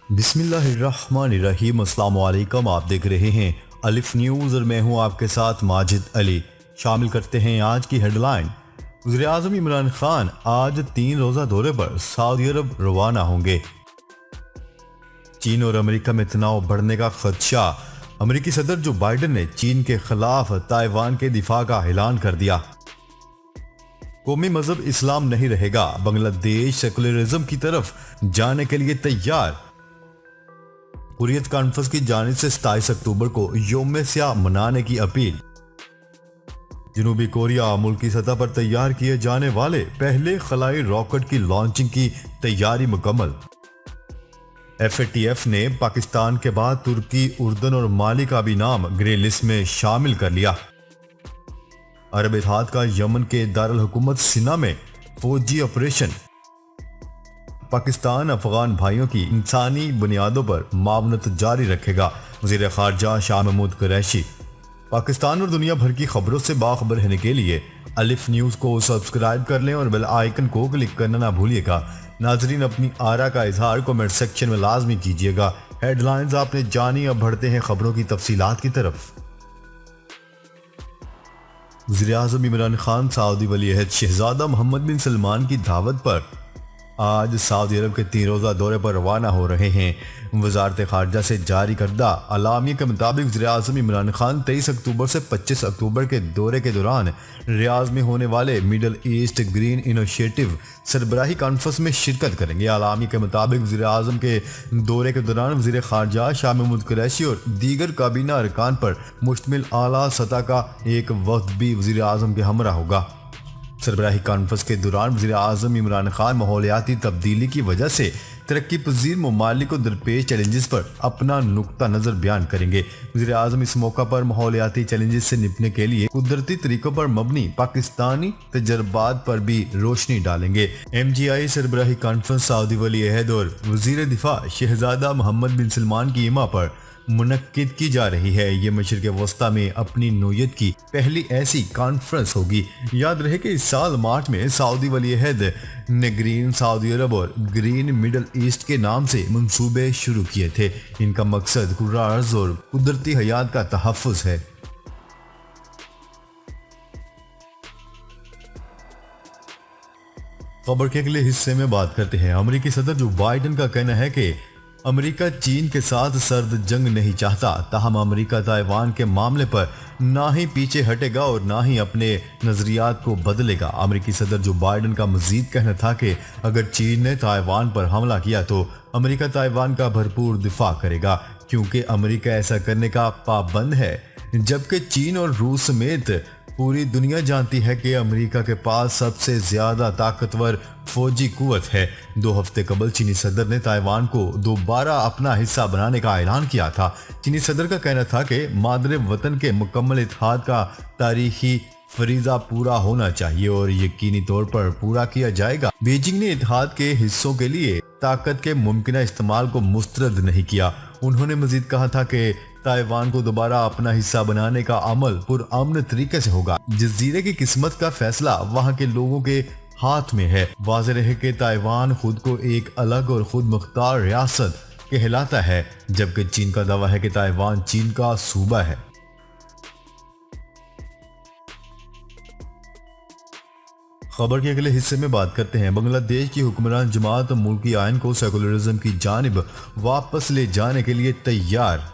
बिस्मिल्लाहिर्रहमानिर्रहीम। अस्सलाम वालेकुम। आप देख रहे हैं अलिफ न्यूज़ और मैं हूं आपके साथ माजिद अली। शामिल करते हैं आज की हेडलाइन। वज़ीर-ए-आज़म इमरान खान आज 3 रोज़ा दौरे पर सऊदी अरब रवाना होंगे। चीन और अमेरिका में तनाव बढ़ने का खदशा। अमेरिकी सदर जो बाइडन ने चीन के खिलाफ ताइवान के दिफा का ऐलान कर दिया। कौमी मजहब इस्लाम नहीं रहेगा, बांग्लादेश सेकुलरिज्म की तरफ जाने के लिए तैयार। हुर्रियत कॉन्फ्रेंस की जानिब से 27 अक्टूबर को यौम स्याह मनाने की अपील। जनूबी कोरिया मुल्क की सतह पर तैयार किए जाने वाले पहले खलाई रॉकेट की लॉन्चिंग की तैयारी मुकम्मल। FATF ने पाकिस्तान के बाद तुर्की, उर्दन और माली का भी नाम ग्रे लिस्ट में शामिल कर लिया। अरब इत्तेहाद का यमन के दारुल हुकूमत सिना में फौजी ऑपरेशन। पाकिस्तान अफगान भाइयों की इंसानी बुनियादों पर मावनत जारी रखेगा, वज़ीर ख़ारजा शाह महमूद कुरैशी। पाकिस्तान और दुनिया भर की खबरों से बाखबर रहने के लिए अलिफ न्यूज़ को सब्सक्राइब कर लें और बेल आइकन को क्लिक करना ना भूलिएगा। नाजरीन, अपनी आरा का इजहार कमेंट सेक्शन में लाजमी कीजिएगा। हेडलाइंस आपने जानी, अब बढ़ते हैं खबरों की तफसीलात की तरफ। वज़ीर-ए-आज़म इमरान खान सऊदी वली अहद शहजादा मोहम्मद बिन सलमान की दावत पर आज सऊदी अरब के 3 रोज़ा दौरे पर रवाना हो रहे हैं। वजारत खारजा से जारी करदा अलामिया के मुताबिक वज़ीर-ए-आज़म इमरान खान 23 अक्टूबर से 25 अक्टूबर के दौरे के दौरान रियाज में होने वाले मिडल ईस्ट ग्रीन इनिशिएटिव सरबराही कॉन्फ्रेंस में शिरकत करेंगे। अलामिया के मुताबिक वज़ीर-ए-आज़म के दौरे के दौरान वज़ीर ख़ारजा शाह महमूद कुरैशी और दीगर काबीना अरकान पर मुश्तमिल आला सतह का एक वफ़द भी वज़ीर-ए-आज़म के हमरा होगा। सरबराही कॉन्फ्रेंस के दौरान वज़ीर-ए-आज़म इमरान खान माहौलियाती तब्दीली की वजह से तरक्की पजीर ममालिक को दरपेश चैलेंजेस पर अपना नुक्ता नज़र बयान करेंगे। वज़ीर-ए-आज़म इस मौका पर माहौलियाती चैलेंजेस से निपटने के लिए कुदरती तरीकों पर मबनी पाकिस्तानी तजर्बात पर भी रोशनी डालेंगे। MGI सरबराही कॉन्फ्रेंस सऊदी वली अहद और वज़ीर दिफा शहजादा मोहम्मद बिन सलमान की इमा पर मुनक्किद की जा रही है। ये मशरिक़ वस्ता में अपनी नोयत की पहली ऐसी कॉन्फ्रेंस होगी। याद रहे कि इस साल मार्च में सऊदी वली अहद ने ग्रीन सऊदी अरब और ग्रीन मिडल ईस्ट के नाम से मंसूबे शुरू किए थे। इनका मकसद कुर्रार्ज़ और कुदरती हयात का तहफ़्फ़ुज़ है। खबर के अगले हिस्से में बात करते हैं। अमेरिकी सदर जो बाइडन का कहना है कि अमेरिका चीन के साथ सर्द जंग नहीं चाहता, ताहम अमेरिका ताइवान के मामले पर ना ही पीछे हटेगा और ना ही अपने नजरियात को बदलेगा। अमेरिकी सदर जो बाइडन का मजीद कहना था कि अगर चीन ने ताइवान पर हमला किया तो अमेरिका ताइवान का भरपूर दिफा करेगा, क्योंकि अमेरिका ऐसा करने का पाबंद है। जबकि चीन और रूस समेत पूरी दुनिया जानती है कि अमेरिका के पास सबसे ज्यादा ताकतवर फौजी कुव्वत है। 2 हफ्ते कबल चीनी सदर ने ताइवान को दोबारा अपना हिस्सा बनाने का ऐलान किया था। चीनी सदर का कहना था कि मादरे वतन के मुकम्मल इत्तेहाद का तारीखी फरीजा पूरा होना चाहिए और यकीनी तौर पर पूरा किया जाएगा। बीजिंग ने इत्तेहाद के हिस्सों के लिए ताकत के मुमकिन इस्तेमाल को मुस्तरद नहीं किया। उन्होंने मजीद कहा था कि ताइवान को दोबारा अपना हिस्सा बनाने का अमल पुरअमन तरीके से होगा। जजीरे की किस्मत का फैसला वहां के लोगों के हाथ में है। वाज़ेह रहे कि ताइवान खुद को एक अलग और खुद मुख्तार रियासत कहलाता है, जबकि चीन का दावा है कि ताइवान चीन का सूबा है। खबर के अगले हिस्से में बात करते हैं। बांग्लादेश की हुक्मरान जमात मुल्की आइन को सेकुलरिज्म की जानिब वापस ले जाने के लिए तैयार।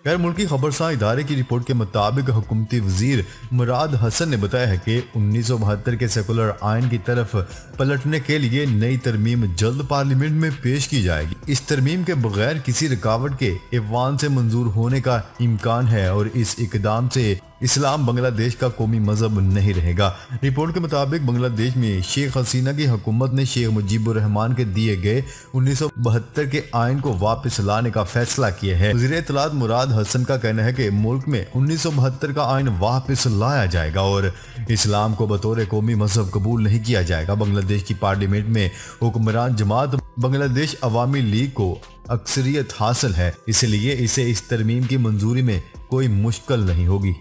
गैर मुल्की खबरसां इदारे की रिपोर्ट के मुताबिक हुकूमती वजीर मुराद हसन ने बताया है कि 1972 के सेकुलर आइन की तरफ पलटने के लिए नई तरमीम जल्द पार्लियामेंट में पेश की जाएगी। इस तरमीम के बगैर किसी रुकावट के ऐवान से मंजूर होने का इम्कान है और इस इकदाम से इस्लाम बांग्लादेश का कौमी मजहब नहीं रहेगा। रिपोर्ट के मुताबिक बांग्लादेश में शेख हसीना की हुकूमत ने शेख मुजीबुर रहमान के दिए गए 1972 के आइन को वापस लाने का फैसला किया है। वज़ीर इत्तलात मुराद हसन का कहना है कि मुल्क में 1972 का आइन वापस लाया जाएगा और इस्लाम को बतौर कौमी मजहब कबूल नहीं किया जाएगा। बांग्लादेश की पार्लियामेंट में हुक्मरान जमात बांग्लादेश अवामी लीग को अक्सरियत हासिल है, इसलिए इसे इस तरमीम की मंजूरी में कोई मुश्किल नहीं होगी।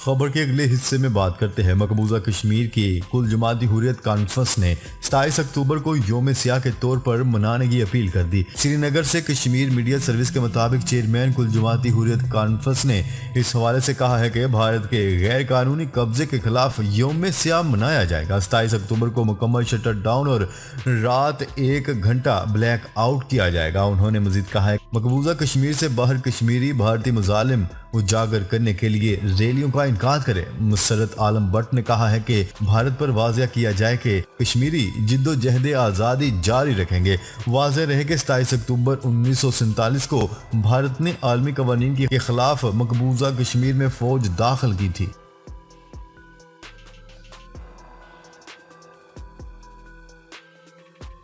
खबर के अगले हिस्से में बात करते हैं मकबूजा कश्मीर की कुल जमाती हुर्रियत कॉन्फ्रेंस ने 27 अक्टूबर को योम सियाह के तौर पर मनाने की अपील कर दी। श्रीनगर से कश्मीर मीडिया सर्विस के मुताबिक चेयरमैन कुल जमाती हुर्रियत कॉन्फ्रेंस ने इस हवाले से कहा है कि भारत के गैर कानूनी कब्जे के खिलाफ योम सियाह मनाया जाएगा। 27 अक्टूबर को मुकम्मल शटर डाउन और रात 1 घंटा ब्लैक आउट किया जाएगा। उन्होंने मजीद कहा है मकबूजा कश्मीर से बाहर कश्मीरी भारतीय मुजालिम उजागर करने के लिए रैलियों का इनकार करे। मुसरत आलम भट्ट ने कहा है कि भारत पर वाज़ेह किया जाए कि कश्मीरी जिद्दोजहद आज़ादी जारी रखेंगे। वाज़ेह रहे कि 27 अक्टूबर 1947 को भारत ने आलमी कवानीन के खिलाफ मकबूजा कश्मीर में फौज दाखिल की थी।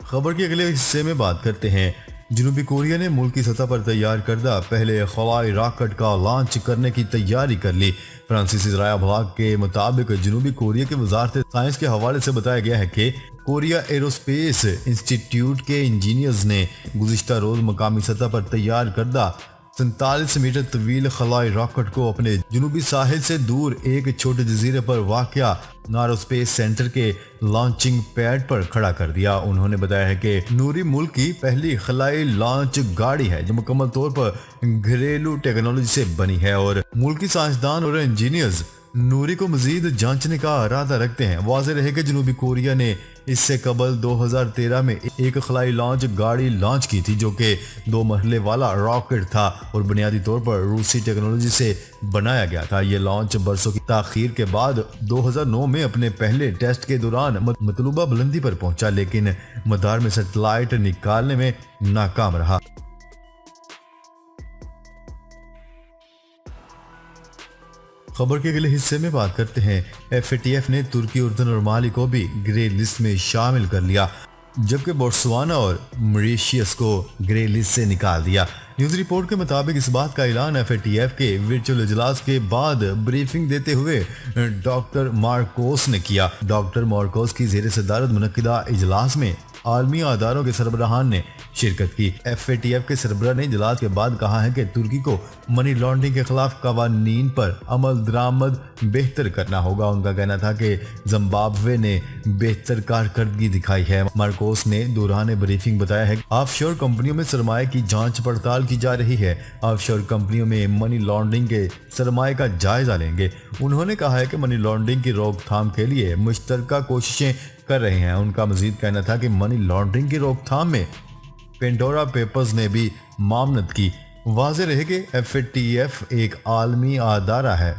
खबर के अगले हिस्से में बात करते हैं जनूबी कोरिया ने मुल्क की सतह पर तैयार करदा पहले हवाई रॉकेट का लॉन्च करने की तैयारी कर ली। फ्रांसीसी ज़राया अबलाग के मुताबिक जनूबी कोरिया के वजारत साइंस के हवाले से बताया गया है कि कोरिया एरोस्पेस इंस्टीट्यूट के इंजीनियर्स ने गुज़िश्ता रोज मकामी सतह पर तैयार करदा 47 मीटर तवील खलाई रॉकेट को अपने जनूबी साहिल से दूर एक छोटे जजीरे पर वाक़या नारोस्पेस सेंटर के लॉन्चिंग पैड पर खड़ा कर दिया। उन्होंने बताया है कि नूरी मुल्क की पहली खलाई लॉन्च गाड़ी है जो मुकम्मल तौर पर घरेलू टेक्नोलॉजी से बनी है और मुल्क की साइंसदान और इंजीनियर्स नूरी को मजीद जांचने का इरादा रखते हैं। वाज़ेह रहे कि जनूबी कोरिया ने इससे कबल 2013 में एक खलाई लॉन्च गाड़ी लॉन्च की थी जो कि 2 मरहले वाला रॉकेट था और बुनियादी तौर पर रूसी टेक्नोलॉजी से बनाया गया था। यह लॉन्च बरसों की ताखीर के बाद 2009 में अपने पहले टेस्ट के दौरान मतलूबा बुलंदी पर पहुंचा लेकिन मदार में सैटेलाइट निकालने में नाकाम रहा। खबर के अगले हिस्से में बात करते हैं FATF ने तुर्की, उर्दन और माली को भी ग्रे लिस्ट में शामिल कर लिया जबकि बोत्सवाना और मॉरिशस को ग्रे लिस्ट से निकाल दिया। न्यूज रिपोर्ट के मुताबिक इस बात का ऐलान FATF के वर्चुअल इजलास के बाद ब्रीफिंग देते हुए डॉक्टर मार्कोस ने किया। डॉक्टर मार्कोस की ज़ेर सदारत मुनक्किदा इजलास में आलमी अदारों के सरबराहान ने शिरकत की। FATF के सरबराह ने इजलास के बाद कहा है कि तुर्की को मनी लॉन्ड्रिंग के खिलाफ कवानीन पर अमल दरामद बेहतर करना होगा। उनका कहना था कि जिम्बाब्वे ने बेहतर कारकर्दगी दिखाई है। मार्कोस ने दौरान ब्रीफिंग बताया है कि ऑफशोर कंपनियों में सरमाए की जांच पड़ताल की जा रही है। ऑफशोर कंपनियों में मनी लॉन्ड्रिंग के सरमाए का जायजा लेंगे। उन्होंने कहा है कि मनी लॉन्ड्रिंग की रोकथाम के लिए मुश्तरका कोशिशें कर रहे हैं। उनका मजीद कहना था कि मनी लॉन्ड्रिंग की रोकथाम में पेंडोरा पेपर्स ने भी मामनत की। वाज़ेह रहे कि FATF एक आलमी अदारा है।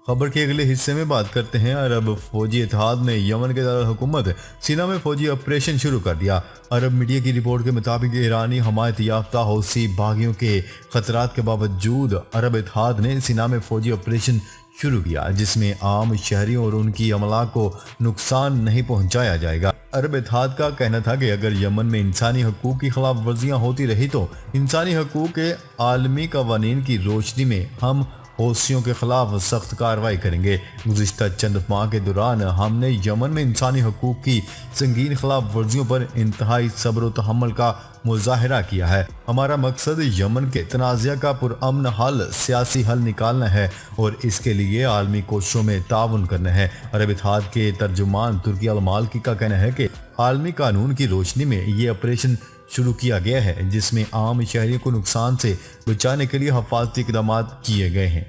खबर के अगले हिस्से में बात करते हैं अरब फौजी इत्तेहाद ने यमन के दारुल हुकूमत सीना में फौजी ऑपरेशन शुरू कर दिया। अरब मीडिया की रिपोर्ट के मुताबिक ईरानी हमायत याफ्ता हौसी बागियों के खतरात के बावजूद अरब इत्तेहाद ने सीना में फौजी ऑपरेशन शुरू किया जिसमें आम शहरियों और उनकी अमला को नुकसान नहीं पहुंचाया जाएगा। अरब इत्तेहाद का कहना था कि अगर यमन में इंसानी हकूक की खिलाफ वर्जियाँ होती रही तो इंसानी हकूक के आलमी कवानीन की रोशनी में हम हौसियों के खिलाफ सख्त कार्रवाई करेंगे। गुज़िश्ता चंद माह के दौरान हमने यमन में इंसानी हकूक की संगीन खिलाफ वर्जियों पर इंतहाई सब्र व तहम्मुल का मुजाहरा किया है। हमारा मकसद यमन के तनाज़ा का पुरअमन हल, सियासी हल निकालना है और इसके लिए आलमी कोशिशों में ताउन करना है। अरब इत्तेहाद के तर्जुमान तुर्की अल-मालकी का कहना है कि आलमी कानून की रोशनी में ये ऑपरेशन शुरू किया गया है जिसमें आम शहरियों को नुकसान से बचाने के लिए हिफाजती इक़दाम किए गए हैं।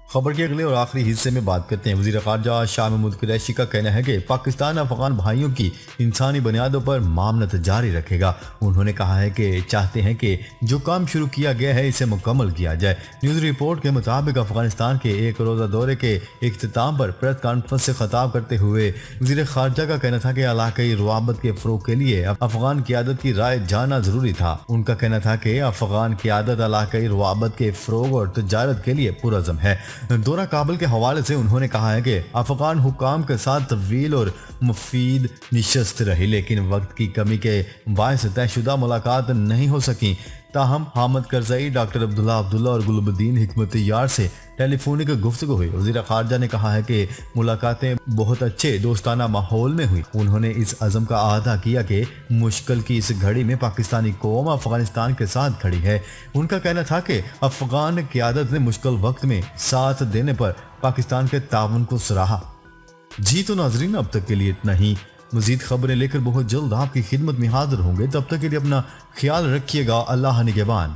खबर के अगले और आखिरी हिस्से में बात करते हैं वज़ीर ख़ारजा शाह महमूद कुरैशी का कहना है कि पाकिस्तान अफ़गान भाइयों की इंसानी बुनियादों पर मामनत जारी रखेगा। उन्होंने कहा है कि चाहते हैं कि जो काम शुरू किया गया है इसे मुकम्मल किया जाए। न्यूज़ रिपोर्ट के मुताबिक अफगानिस्तान के एक रोज़ा दौरे के इख्तिताम पर प्रेस कॉन्फ्रेंस से खिताब करते हुए वज़ीर ख़ारजा का कहना था कि इलाक़ाई रुआबत के फ़रोग़ के लिए अफ़गान क़यादत की राय जाना ज़रूरी था। उनका कहना था कि अफ़गान क़यादत इलाक़ाई रुआबत के फ़रोग़ और तजारत के लिए पुरअज़्म है। दौरा काबुल के हवाले से उन्होंने कहा है कि अफगान हुकाम के साथ तवील और मुफीद निशस्त रही लेकिन वक्त की कमी के बायस तयशुदा मुलाकात नहीं हो सकी। ताहम हामिद करजई, डॉक्टर अब्दुल्ला और गुलबुद्दीन हिकमत यार से टेलीफोनिक गुफ्तगू हुई। वज़ीर ख़ारजा ने कहा है कि मुलाकातें बहुत अच्छे दोस्ताना माहौल में हुई। उन्होंने इस अज़म का अहदा किया कि मुश्किल की इस घड़ी में पाकिस्तानी कौम अफगानिस्तान के साथ खड़ी है। उनका कहना था कि अफगान क़यादत ने मुश्किल वक्त में साथ देने पर पाकिस्तान के ताउन को सराहा। जी तो नाजरीन, अब तक के लिए इतना ही। मजीद खबरें लेकर बहुत जल्द आपकी खिदमत में हाजिर होंगे। तब तक के लिए अपना ख्याल रखिएगा। अल्लाह निगहबान।